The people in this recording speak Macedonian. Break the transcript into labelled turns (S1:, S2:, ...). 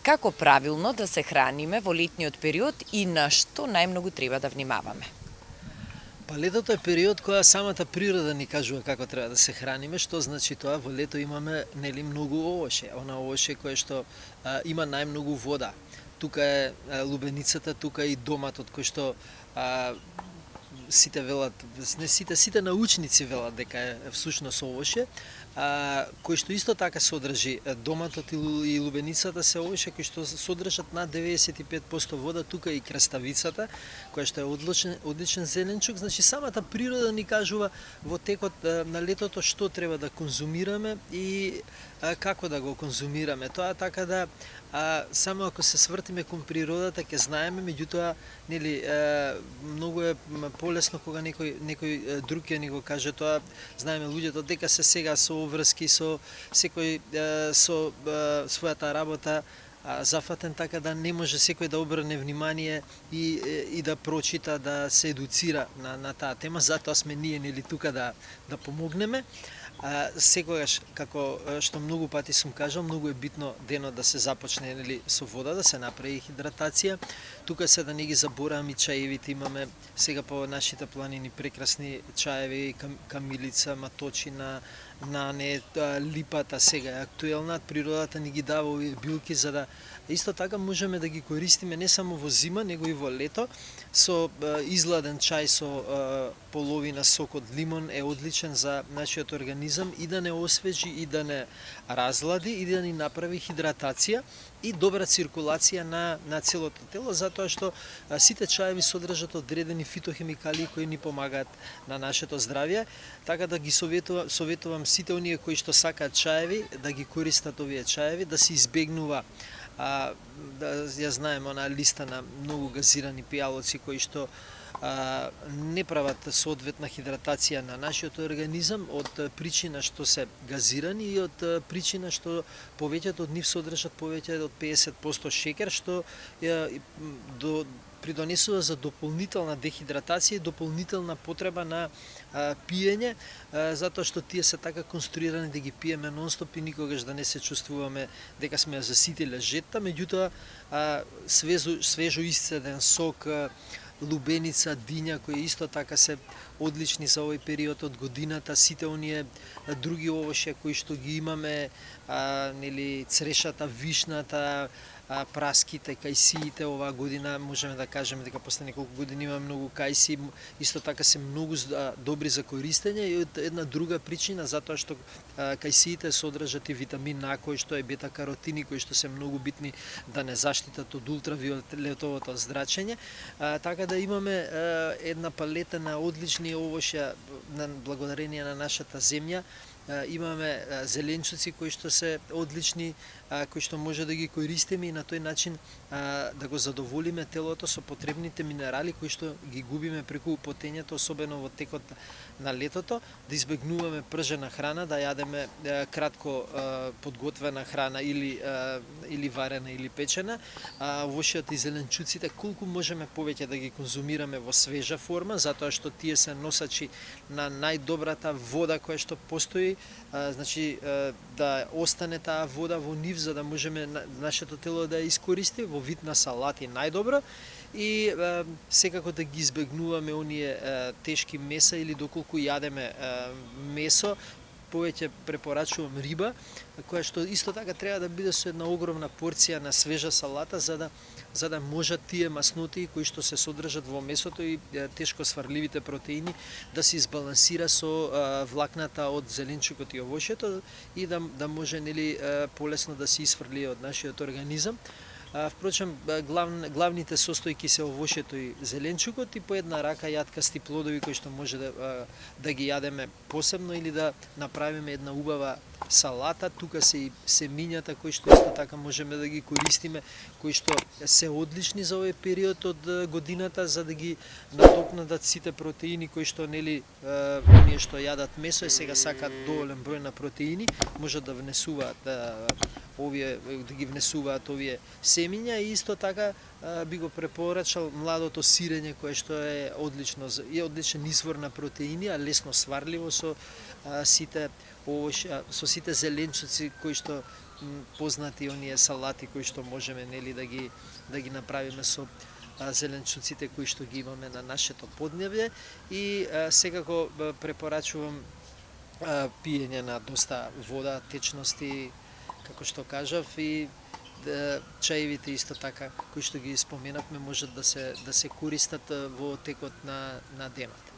S1: Како правилно да се храниме во летниот период и на што најмногу треба да внимаваме?
S2: Па летото е период која самата природа ни кажува како треба да се храниме, што значи тоа во лето имаме нели многу овоше, она овоше кое што има најмногу вода. Тука е лубеницата, тука е и доматот кој што сите велат, не сите научници велат дека е всушност овоше, кој што исто така содржи доматот и лубеницата се овоше кои што содржат над 95% вода, тука и краставицата, која што е одличен зеленчук. Значи самата природа ни кажува во текот на летото што треба да конзумираме и како да го конзумираме. Тоа така да само ако се свртиме кон природата ќе знаеме, меѓутоа нели многу е полесно кога некој друг ќе ни го каже тоа. Знаеме луѓето дека се сега со врски со секој со својата работа зафатен, така да не може секој да обрне внимание и да прочита, да се едуцира на таа тема. Затоа сме ние нели тука да помогнеме. Секогаш, како што многу пати сум кажал, многу е битно денот да се започне нели со вода, да се направи хидратација. Тука се да не ги забораваме и чаевите, имаме сега по нашите планини прекрасни чаеви, камилица, маточина, нане, липата сега е актуелна, природата ни ги дава овие билки за да исто така можеме да ги користиме не само во зима, него и во лето. Со изладен чај со половина сок од лимон е одличен за нашиот организам и да не освежи, и да не разлади, и да ни направи хидратација и добра циркулација на целото тело, затоа што сите чаеви содржат одредени фитохемикалии кои ни помагаат на нашето здравје, така да ги советувам сите оние кои што сакаат чаеви да ги користат овие чаеви, да се избегнува да ја знаеме она листа на многу газирани пијалоци кои што не прават соодветна хидратација на нашиот организам од причина што се газирани и од причина што повеќето од нив содржат повеќе од 50% шекер, што придонесува за дополнителна дехидратација и дополнителна потреба на пиење, затоа што тие се така конструирани да ги пиеме нонстоп и никогаш да не се чувствуваме дека сме ја заситиле жетта, меѓутоа свежо исцеден сок, лубеница, диња, кои исто така се одлични за овој период од годината, сите оние други овоше кои што ги имаме, нели црешата, вишната, праските, кајсиите, оваа година можеме да кажеме дека после неколку години има многу кајси, исто така се многу добри за користење и од една друга причина, затоа што кајсиите содржат и витамин А, кој што е бета-каротини, кои што се многу битни да не заштитат од ултравиолетовото зрачење, така да имаме една палета на одлични овоша благодарение на нашата земја. Имаме зеленчуци кои што се одлични, кои што може да ги користиме и на тој начин да го задоволиме телото со потребните минерали кои што ги губиме преку потењето, особено во текот на летото, да избегнуваме пржена храна, да јадеме кратко подготвена храна или варена или печена, овошјата и зеленчуците колку можеме повеќе да ги конзумираме во свежа форма, затоа што тие се носачи на најдобрата вода која што постои, значи да остане таа вода во нив за да можеме нашето тело да ја искористи во вид на салати најдобро и секако да ги избегнуваме оние тешки меса или доколку јадеме месо, повеќе препорачувам риба, која што исто така треба да биде со една огромна порција на свежа салата за да можат тие масноти кои што се содржат во месото и тешко сварливите протеини да се избалансира со влакната од зеленчукот и овошјето и да може нели полесно да се исфрли од нашиот организам. Впрочем, главните состојки се овошјето и зеленчукот и по една рака јаткасти плодови кои што може да ги јадеме посебно или да направиме една убава салата. Тука се и семињата кои што исто така можеме да ги користиме, кои што се одлични за овој период од годината за да ги надокнадат сите протеини кои што нели оние што јадат месо и сега сакаат доволен број на протеини, можат да внесуваат да ги внесуваат овие семиња и исто така би го препорачал младото сирење кое што е одличен извор на протеини, а лесно сварливо со сите зеленчуци кои што познати оние салати кои што можеме да ги направиме со зеленчуците кои што ги имаме на нашето подневје и секако препорачувам пиење на доста вода, течности, како што кажав, и чаевите исто така кои што ги споменавме можат да се користат во текот на денот.